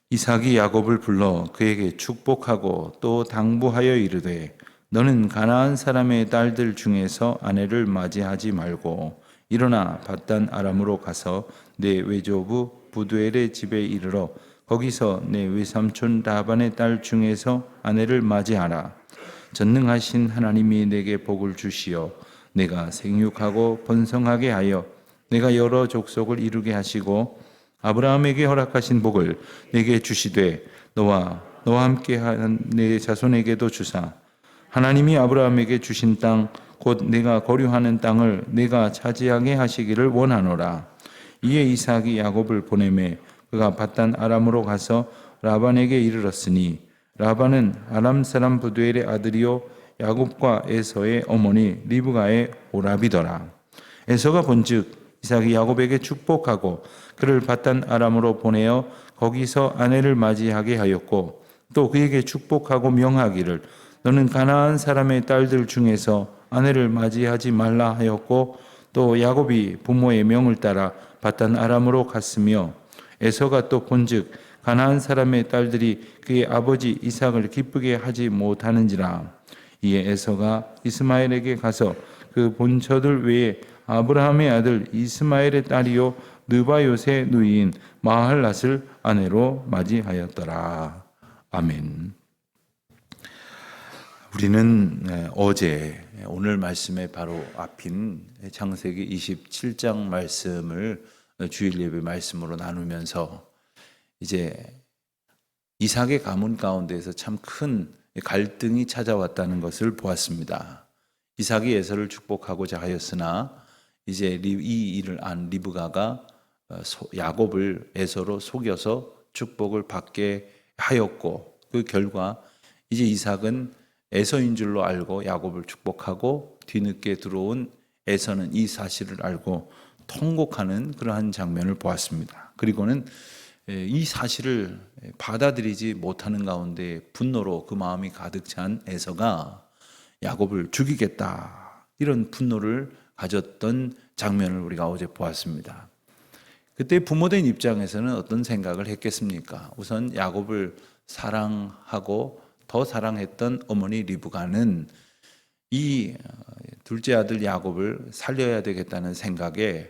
이삭이 야곱을 불러 그에게 축복하고 또 당부하여 이르되 너는 가나안 사람의 딸들 중에서 아내를 맞이하지 말고 일어나 밧단 아람으로 가서 내 외조부 부두엘의 집에 이르러 거기서 내 외삼촌 라반의 딸 중에서 아내를 맞이하라. 전능하신 하나님이 내게 복을 주시어 내가 생육하고 번성하게 하여 내가 여러 족속을 이루게 하시고 아브라함에게 허락하신 복을 내게 주시되 너와 함께한 내 자손에게도 주사 하나님이 아브라함에게 주신 땅 곧 내가 거류하는 땅을 내가 차지하게 하시기를 원하노라. 이에 이삭이 야곱을 보내매 그가 밧단 아람으로 가서 라반에게 이르렀으니 라반은 아람 사람 부두엘의 아들이요 야곱과 에서의 어머니 리브가의 오라비더라. 에서가 본즉 이삭이 야곱에게 축복하고 그를 밧단 아람으로 보내어 거기서 아내를 맞이하게 하였고 또 그에게 축복하고 명하기를 너는 가나안 사람의 딸들 중에서 아내를 맞이하지 말라 하였고 또 야곱이 부모의 명을 따라 밧단 아람으로 갔으며 에서가 또 본즉 가나안 사람의 딸들이 그의 아버지 이삭을 기쁘게 하지 못하는지라. 이에 에서가 이스마엘에게 가서 그 본처들 외에 아브라함의 아들 이스마엘의 딸이요 느바요의 누이인 마할랏을 아내로 맞이하였더라. 아멘. 우리는 어제 오늘 말씀의 바로 앞인 창세기 27장 말씀을 주일 예배 말씀으로 나누면서 이제 이삭의 가문 가운데에서 참 큰 갈등이 찾아왔다는 것을 보았습니다. 이삭이 에서를 축복하고자 하였으나 이제 이 일을 안 리브가가 야곱을 에서로 속여서 축복을 받게 하였고 그 결과 이제 이삭은 에서인 줄로 알고 야곱을 축복하고 뒤늦게 들어온 에서는 이 사실을 알고 통곡하는 그러한 장면을 보았습니다. 그리고는 이 사실을 받아들이지 못하는 가운데 분노로 그 마음이 가득 찬 에서가 야곱을 죽이겠다 이런 분노를 가졌던 장면을 우리가 어제 보았습니다. 그때 부모된 입장에서는 어떤 생각을 했겠습니까? 우선 야곱을 사랑하고 더 사랑했던 어머니 리브가는 이 둘째 아들 야곱을 살려야 되겠다는 생각에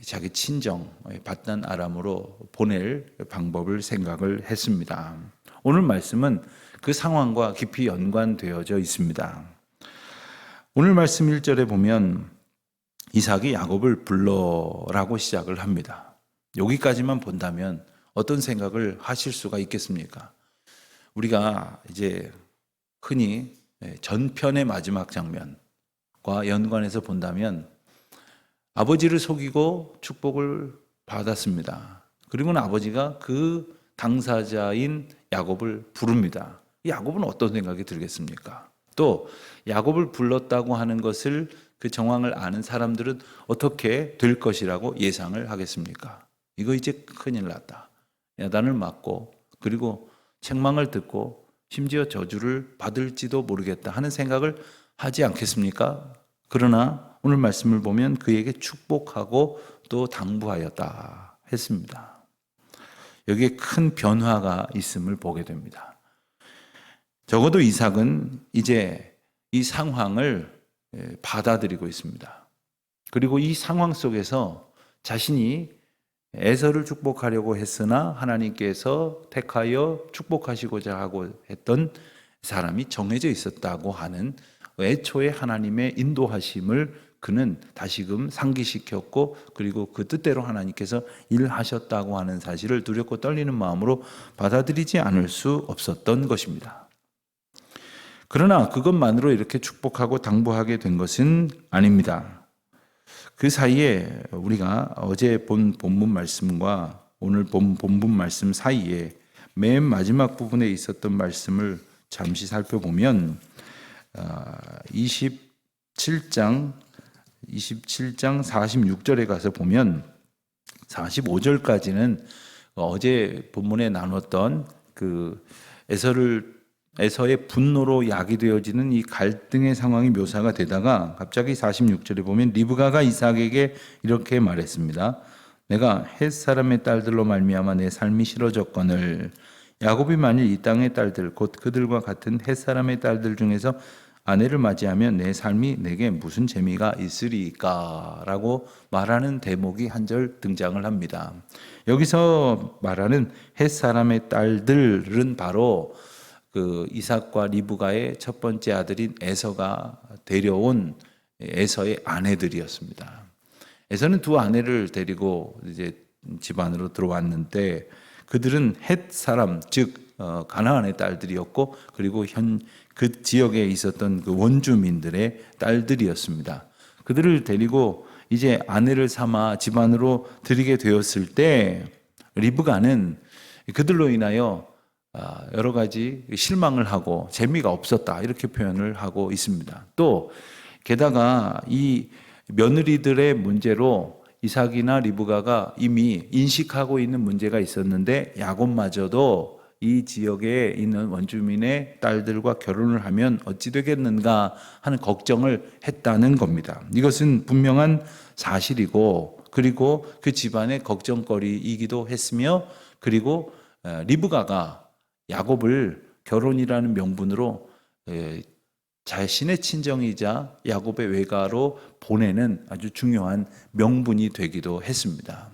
자기 친정 밧단 아람으로 보낼 방법을 생각을 했습니다. 오늘 말씀은 그 상황과 깊이 연관되어져 있습니다. 오늘 말씀 1절에 보면 이삭이 야곱을 불러라고 시작을 합니다. 여기까지만 본다면 어떤 생각을 하실 수가 있겠습니까? 우리가 이제 흔히 전편의 마지막 장면과 연관해서 본다면 아버지를 속이고 축복을 받았습니다. 그리고는 아버지가 그 당사자인 야곱을 부릅니다. 야곱은 어떤 생각이 들겠습니까? 또 야곱을 불렀다고 하는 것을 그 정황을 아는 사람들은 어떻게 될 것이라고 예상을 하겠습니까? 이거 이제 큰일 났다. 야단을 맞고 그리고 책망을 듣고 심지어 저주를 받을지도 모르겠다 하는 생각을 하지 않겠습니까? 그러나 오늘 말씀을 보면 그에게 축복하고 또 당부하였다 했습니다. 여기에 큰 변화가 있음을 보게 됩니다. 적어도 이삭은 이제 이 상황을 받아들이고 있습니다. 그리고 이 상황 속에서 자신이 에서를 축복하려고 했으나 하나님께서 택하여 축복하시고자 하고 했던 사람이 정해져 있었다고 하는 애초에 하나님의 인도하심을 그는 다시금 상기시켰고 그리고 그 뜻대로 하나님께서 일하셨다고 하는 사실을 두렵고 떨리는 마음으로 받아들이지 않을 수 없었던 것입니다. 그러나 그것만으로 이렇게 축복하고 당부하게 된 것은 아닙니다. 그 사이에 우리가 어제 본 본문 말씀과 오늘 본 본문 말씀 사이에 맨 마지막 부분에 있었던 말씀을 잠시 살펴보면 27장 46절에 가서 보면 45절까지는 어제 본문에 나눴던 그 에서의 분노로 야기되어지는 이 갈등의 상황이 묘사가 되다가 갑자기 46절에 보면 리브가가 이삭에게 이렇게 말했습니다. 내가 헷 사람의 딸들로 말미암아 내 삶이 싫어졌거늘 야곱이 만일 이 땅의 딸들 곧 그들과 같은 헷 사람의 딸들 중에서 아내를 맞이하면 내 삶이 내게 무슨 재미가 있으리까? 라고 말하는 대목이 한 절 등장을 합니다. 여기서 말하는 헷 사람의 딸들은 바로 그 이삭과 리브가의 첫 번째 아들인 에서가 데려온 에서의 아내들이었습니다. 에서는 두 아내를 데리고 이제 집안으로 들어왔는데 그들은 헷 사람, 즉 가나안의 딸들이었고 그리고 그 지역에 있었던 그 원주민들의 딸들이었습니다. 그들을 데리고 이제 아내를 삼아 집안으로 들이게 되었을 때 리브가는 그들로 인하여 여러 가지 실망을 하고 재미가 없었다 이렇게 표현을 하고 있습니다. 또 게다가 이 며느리들의 문제로 이삭이나 리브가가 이미 인식하고 있는 문제가 있었는데 야곱마저도 이 지역에 있는 원주민의 딸들과 결혼을 하면 어찌 되겠는가 하는 걱정을 했다는 겁니다. 이것은 분명한 사실이고 그리고 그 집안의 걱정거리이기도 했으며 그리고 리브가가 야곱을 결혼이라는 명분으로 자신의 친정이자 야곱의 외가로 보내는 아주 중요한 명분이 되기도 했습니다.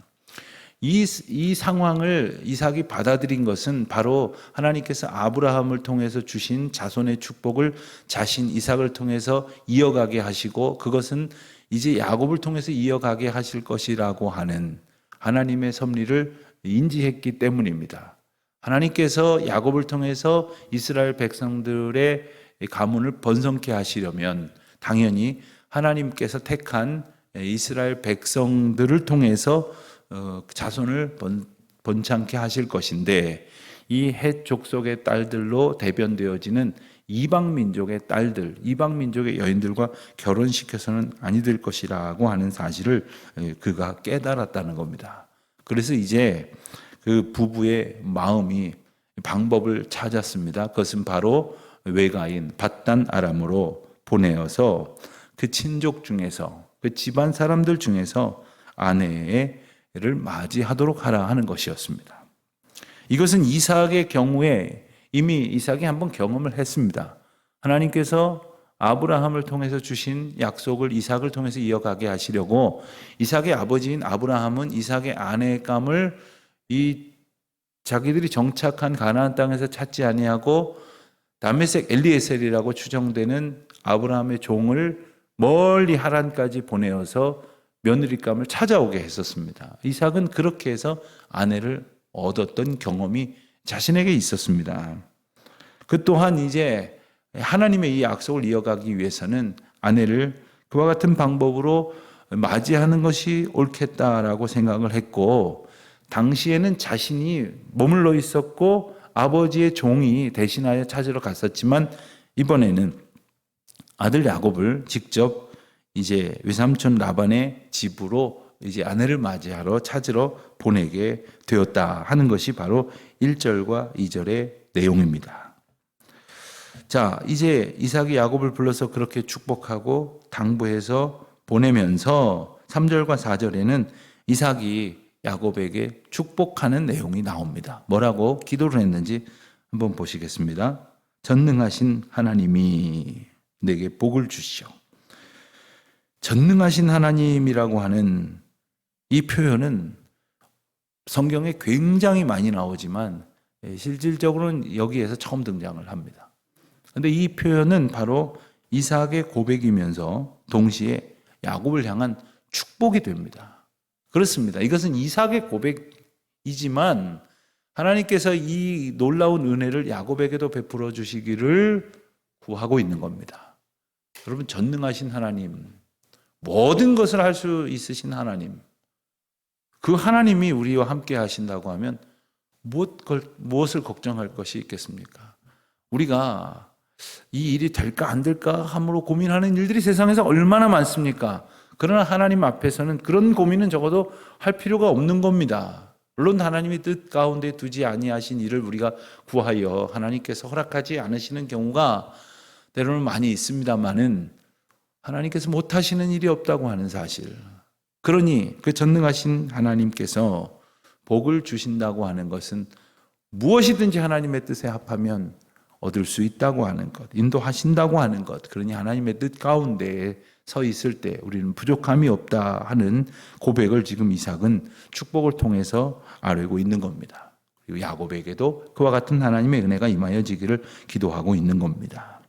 이 상황을 이삭이 받아들인 것은 바로 하나님께서 아브라함을 통해서 주신 자손의 축복을 자신 이삭을 통해서 이어가게 하시고 그것은 이제 야곱을 통해서 이어가게 하실 것이라고 하는 하나님의 섭리를 인지했기 때문입니다. 하나님께서 야곱을 통해서 이스라엘 백성들의 가문을 번성케 하시려면 당연히 하나님께서 택한 이스라엘 백성들을 통해서 자손을 번창케 하실 것인데 이 헷 족속의 딸들로 대변되어지는 이방 민족의 딸들, 이방 민족의 여인들과 결혼시켜서는 아니 될 것이라고 하는 사실을 그가 깨달았다는 겁니다. 그래서 이제 그 부부의 마음이 방법을 찾았습니다. 그것은 바로 외가인 밧단 아람으로 보내어서 그 친족 중에서 그 집안 사람들 중에서 아내를 맞이하도록 하라 하는 것이었습니다. 이것은 이삭의 경우에 이미 이삭이 한번 경험을 했습니다. 하나님께서 아브라함을 통해서 주신 약속을 이삭을 통해서 이어가게 하시려고 이삭의 아버지인 아브라함은 이삭의 아내감을 이 자기들이 정착한 가나안 땅에서 찾지 아니하고 다메섹 엘리에셀이라고 추정되는 아브라함의 종을 멀리 하란까지 보내어서 며느리감을 찾아오게 했었습니다. 이삭은 그렇게 해서 아내를 얻었던 경험이 자신에게 있었습니다. 그 또한 이제 하나님의 이 약속을 이어가기 위해서는 아내를 그와 같은 방법으로 맞이하는 것이 옳겠다라고 생각을 했고 당시에는 자신이 머물러 있었고 아버지의 종이 대신하여 찾으러 갔었지만 이번에는 아들 야곱을 직접 이제 외삼촌 라반의 집으로 이제 아내를 맞이하러 찾으러 보내게 되었다 하는 것이 바로 1절과 2절의 내용입니다. 자, 이제 이삭이 야곱을 불러서 그렇게 축복하고 당부해서 보내면서 3절과 4절에는 이삭이 야곱에게 축복하는 내용이 나옵니다. 뭐라고 기도를 했는지 한번 보시겠습니다. 전능하신 하나님이 내게 복을 주시오. 전능하신 하나님이라고 하는 이 표현은 성경에 굉장히 많이 나오지만 실질적으로는 여기에서 처음 등장을 합니다. 그런데 이 표현은 바로 이삭의 고백이면서 동시에 야곱을 향한 축복이 됩니다. 그렇습니다. 이것은 이삭의 고백이지만 하나님께서 이 놀라운 은혜를 야곱에게도 베풀어 주시기를 구하고 있는 겁니다. 여러분, 전능하신 하나님, 모든 것을 할 수 있으신 하나님, 그 하나님이 우리와 함께 하신다고 하면 무엇을 걱정할 것이 있겠습니까? 우리가 이 일이 될까 안 될까 함으로 고민하는 일들이 세상에서 얼마나 많습니까? 그러나 하나님 앞에서는 그런 고민은 적어도 할 필요가 없는 겁니다. 물론 하나님이 뜻 가운데 두지 아니하신 일을 우리가 구하여 하나님께서 허락하지 않으시는 경우가 때로는 많이 있습니다만은 하나님께서 못하시는 일이 없다고 하는 사실, 그러니 그 전능하신 하나님께서 복을 주신다고 하는 것은 무엇이든지 하나님의 뜻에 합하면 얻을 수 있다고 하는 것, 인도하신다고 하는 것, 그러니 하나님의 뜻 가운데 서 있을 때 우리는 부족함이 없다 하는 고백을 지금 이삭은 축복을 통해서 알고 있는 겁니다. 그리고 야곱에게도 그와 같은 하나님의 은혜가 임하여지기를 기도하고 있는 겁니다.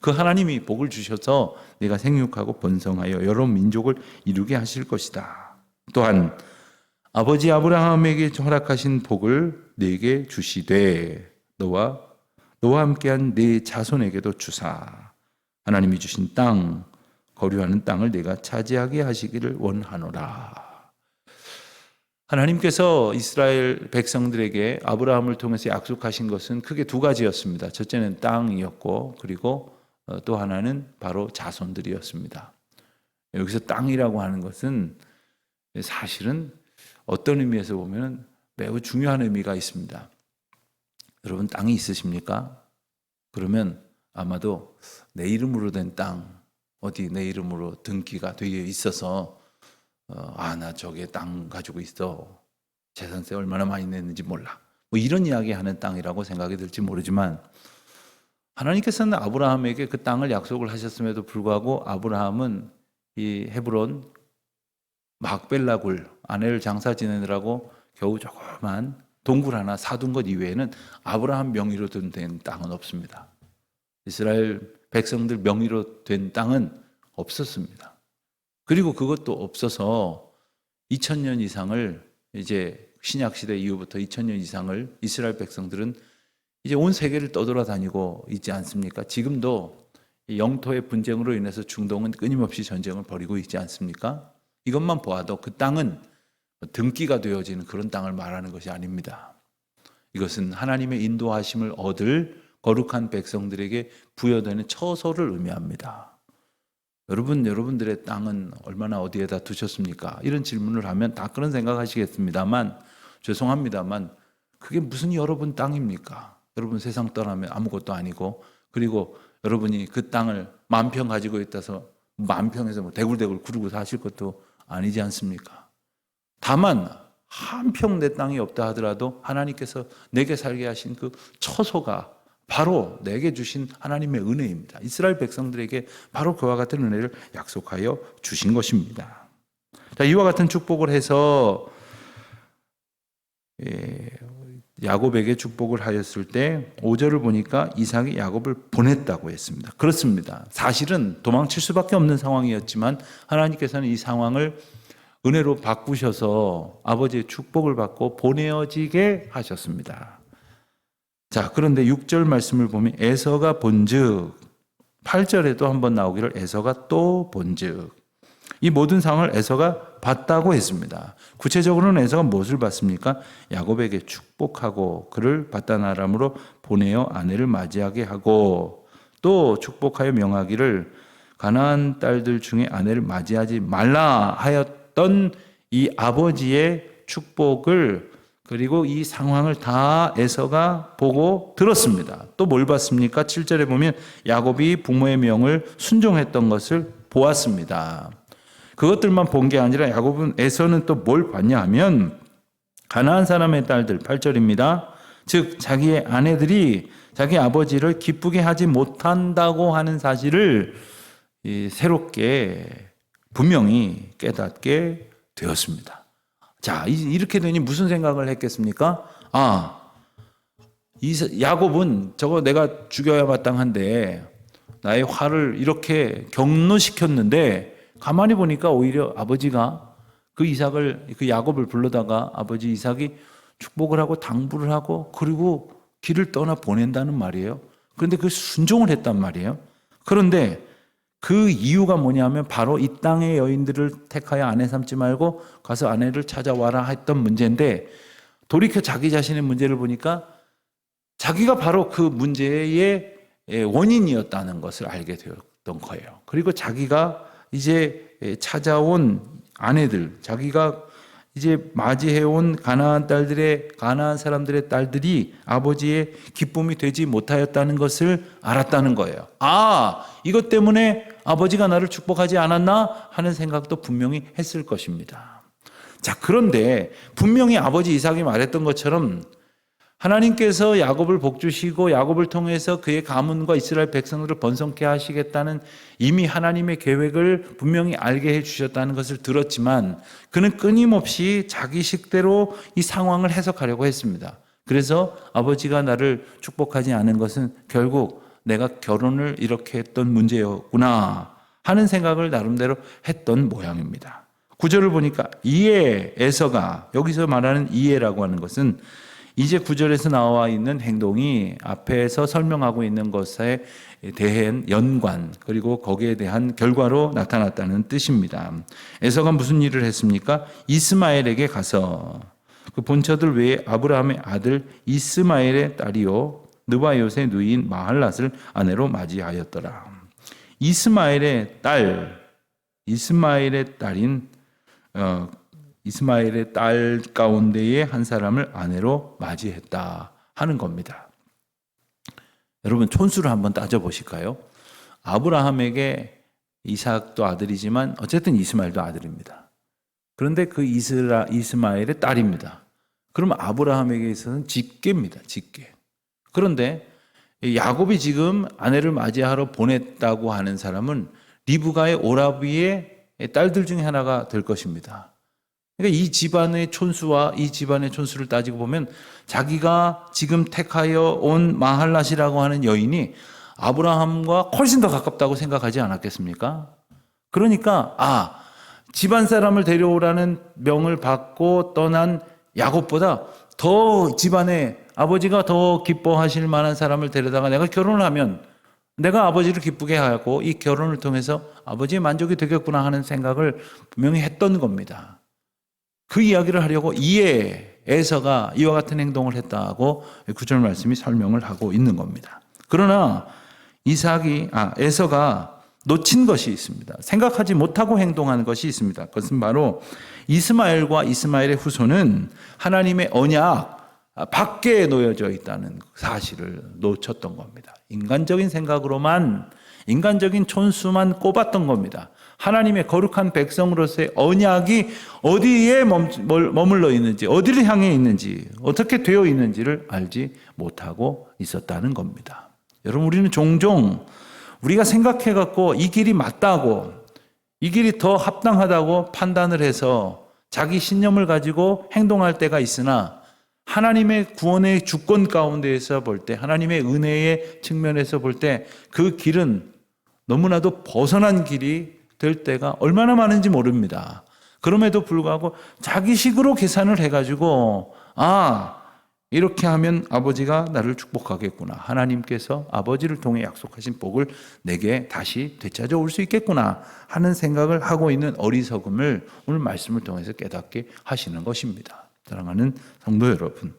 그 하나님이 복을 주셔서 내가 생육하고 번성하여 여러 민족을 이루게 하실 것이다. 또한 아버지 아브라함에게 허락하신 복을 내게 주시되 너와 함께한 네 자손에게도 주사 하나님이 주신 땅 거류하는 땅을 내가 차지하게 하시기를 원하노라. 하나님께서 이스라엘 백성들에게 아브라함을 통해서 약속하신 것은 크게 두 가지였습니다. 첫째는 땅이었고 그리고 또 하나는 바로 자손들이었습니다. 여기서 땅이라고 하는 것은 사실은 어떤 의미에서 보면 매우 중요한 의미가 있습니다. 여러분 땅이 있으십니까? 그러면 아마도 내 이름으로 된 땅, 어디 내 이름으로 등기가 되어 있어서 나 저게 땅 가지고 있어. 재산세 얼마나 많이 냈는지 몰라. 뭐 이런 이야기하는 땅이라고 생각이 들지 모르지만 하나님께서는 아브라함에게 그 땅을 약속을 하셨음에도 불구하고 아브라함은 이 헤브론 막벨라굴 아내를 장사 지내느라고 겨우 조그만 동굴 하나 사둔 것 이외에는 아브라함 명의로 된 땅은 없습니다. 이스라엘 백성들 명의로 된 땅은 없었습니다. 그리고 그것도 없어서 2000년 이상을 이제 신약시대 이후부터 2000년 이상을 이스라엘 백성들은 이제 온 세계를 떠돌아다니고 있지 않습니까? 지금도 영토의 분쟁으로 인해서 중동은 끊임없이 전쟁을 벌이고 있지 않습니까? 이것만 보아도 그 땅은 등기가 되어지는 그런 땅을 말하는 것이 아닙니다. 이것은 하나님의 인도하심을 얻을 거룩한 백성들에게 부여되는 처소를 의미합니다. 여러분들의 땅은 얼마나 어디에다 두셨습니까? 이런 질문을 하면 다 그런 생각하시겠습니다만 죄송합니다만 그게 무슨 여러분 땅입니까? 여러분 세상 떠나면 아무것도 아니고 그리고 여러분이 그 땅을 만평 가지고 있다서 만평에서 뭐 대굴대굴 구르고 사실 것도 아니지 않습니까? 다만 한 평 내 땅이 없다 하더라도 하나님께서 내게 살게 하신 그 처소가 바로 내게 주신 하나님의 은혜입니다. 이스라엘 백성들에게 바로 그와 같은 은혜를 약속하여 주신 것입니다. 자, 이와 같은 축복을 해서 야곱에게 축복을 하였을 때 5절을 보니까 이삭이 야곱을 보냈다고 했습니다. 그렇습니다. 사실은 도망칠 수밖에 없는 상황이었지만 하나님께서는 이 상황을 은혜로 바꾸셔서 아버지의 축복을 받고 보내어지게 하셨습니다. 자, 그런데 6절 말씀을 보면 에서가 본즉 8절에도 한번 나오기를 에서가 또 본즉 이 모든 상황을 에서가 봤다고 했습니다. 구체적으로는 에서가 무엇을 봤습니까? 야곱에게 축복하고 그를 바단 아람으로 보내어 아내를 맞이하게 하고 또 축복하여 명하기를 가나안 딸들 중에 아내를 맞이하지 말라 하였던 이 아버지의 축복을 그리고 이 상황을 다 에서가 보고 들었습니다. 또 뭘 봤습니까? 7절에 보면 야곱이 부모의 명을 순종했던 것을 보았습니다. 그것들만 본 게 아니라 야곱은 에서는 또 뭘 봤냐 하면 가나안 사람의 딸들 8절입니다. 즉 자기의 아내들이 자기 아버지를 기쁘게 하지 못한다고 하는 사실을 새롭게 분명히 깨닫게 되었습니다. 자, 이렇게 되니 무슨 생각을 했겠습니까? 야곱은 저거 내가 죽여야 마땅한데 나의 화를 이렇게 경노시켰는데 가만히 보니까 오히려 아버지가 그 야곱을 불러다가 아버지 이삭이 축복을 하고 당부를 하고 그리고 길을 떠나 보낸다는 말이에요. 그런데 그 순종을 했단 말이에요. 그런데 그 이유가 뭐냐면 바로 이 땅의 여인들을 택하여 아내 삼지 말고 가서 아내를 찾아와라 했던 문제인데 돌이켜 자기 자신의 문제를 보니까 자기가 바로 그 문제의 원인이었다는 것을 알게 되었던 거예요. 그리고 자기가 이제 찾아온 아내들, 자기가 이제 맞이해온 가나안 사람들의 딸들이 아버지의 기쁨이 되지 못하였다는 것을 알았다는 거예요. 이것 때문에 아버지가 나를 축복하지 않았나 하는 생각도 분명히 했을 것입니다. 자, 그런데 분명히 아버지 이삭이 말했던 것처럼 하나님께서 야곱을 복주시고 야곱을 통해서 그의 가문과 이스라엘 백성들을 번성케 하시겠다는 이미 하나님의 계획을 분명히 알게 해주셨다는 것을 들었지만 그는 끊임없이 자기 식대로 이 상황을 해석하려고 했습니다. 그래서 아버지가 나를 축복하지 않은 것은 결국 내가 결혼을 이렇게 했던 문제였구나 하는 생각을 나름대로 했던 모양입니다. 구절을 보니까 이에 에서가, 여기서 말하는 이에라고 하는 것은 이제 구절에서 나와 있는 행동이 앞에서 설명하고 있는 것에 대한 연관, 그리고 거기에 대한 결과로 나타났다는 뜻입니다. 에서가 무슨 일을 했습니까? 이스마엘에게 가서 그 본처들 외에 아브라함의 아들 이스마엘의 딸이요 느바요의 누이인 마할랏을 아내로 맞이하였더라. 이스마엘의 딸 가운데의 한 사람을 아내로 맞이했다 하는 겁니다. 여러분, 촌수를 한번 따져보실까요? 아브라함에게 이삭도 아들이지만 어쨌든 이스마엘도 아들입니다. 그런데 그 이스마엘의 딸입니다. 그러면 아브라함에게 있어서는 직계입니다. 직계. 그런데 야곱이 지금 아내를 맞이하러 보냈다고 하는 사람은 리브가의 오라비의 딸들 중에 하나가 될 것입니다. 그러니까 이 집안의 촌수와 이 집안의 촌수를 따지고 보면 자기가 지금 택하여 온 마할랏이라고 하는 여인이 아브라함과 훨씬 더 가깝다고 생각하지 않았겠습니까? 그러니까 집안 사람을 데려오라는 명을 받고 떠난 야곱보다 더 집안에 아버지가 더 기뻐하실 만한 사람을 데려다가 내가 결혼을 하면 내가 아버지를 기쁘게 하고 이 결혼을 통해서 아버지의 만족이 되겠구나 하는 생각을 분명히 했던 겁니다. 그 이야기를 하려고 이에 에서가 이와 같은 행동을 했다고 구절 말씀이 설명을 하고 있는 겁니다. 그러나 에서가 놓친 것이 있습니다. 생각하지 못하고 행동하는 것이 있습니다. 그것은 바로 이스마엘과 이스마엘의 후손은 하나님의 언약 밖에 놓여져 있다는 사실을 놓쳤던 겁니다. 인간적인 생각으로만, 인간적인 촌수만 꼽았던 겁니다. 하나님의 거룩한 백성으로서의 언약이 어디에 머물러 있는지, 어디를 향해 있는지, 어떻게 되어 있는지를 알지 못하고 있었다는 겁니다. 여러분, 우리는 종종 우리가 생각해갖고 이 길이 맞다고, 이 길이 더 합당하다고 판단을 해서 자기 신념을 가지고 행동할 때가 있으나 하나님의 구원의 주권 가운데에서 볼 때, 하나님의 은혜의 측면에서 볼 때 그 길은 너무나도 벗어난 길이 될 때가 얼마나 많은지 모릅니다. 그럼에도 불구하고 자기식으로 계산을 해가지고 이렇게 하면 아버지가 나를 축복하겠구나. 하나님께서 아버지를 통해 약속하신 복을 내게 다시 되찾아 올 수 있겠구나 하는 생각을 하고 있는 어리석음을 오늘 말씀을 통해서 깨닫게 하시는 것입니다. 사랑하는 성도 여러분,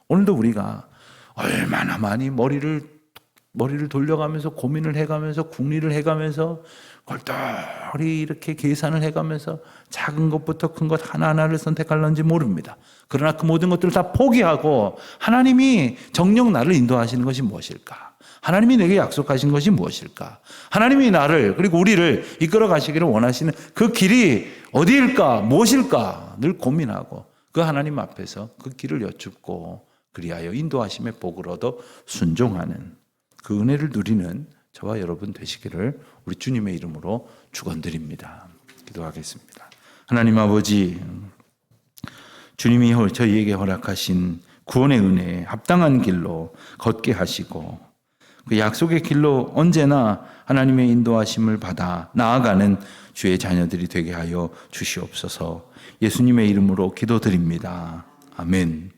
오늘도 우리가 얼마나 많이 머리를 돌려가면서 고민을 해가면서 궁리를 해가면서 골똘히 이렇게 계산을 해가면서 작은 것부터 큰 것 하나하나를 선택할는지 모릅니다. 그러나 그 모든 것들을 다 포기하고 하나님이 정녕 나를 인도하시는 것이 무엇일까? 하나님이 내게 약속하신 것이 무엇일까? 하나님이 나를, 그리고 우리를 이끌어 가시기를 원하시는 그 길이 어디일까? 무엇일까? 늘 고민하고 그 하나님 앞에서 그 길을 여쭙고 그리하여 인도하심의 복을 얻어 순종하는 그 은혜를 누리는 저와 여러분 되시기를 우리 주님의 이름으로 축원드립니다. 기도하겠습니다. 하나님 아버지, 주님이 저희에게 허락하신 구원의 은혜에 합당한 길로 걷게 하시고 그 약속의 길로 언제나 하나님의 인도하심을 받아 나아가는 주의 자녀들이 되게 하여 주시옵소서. 예수님의 이름으로 기도드립니다. 아멘.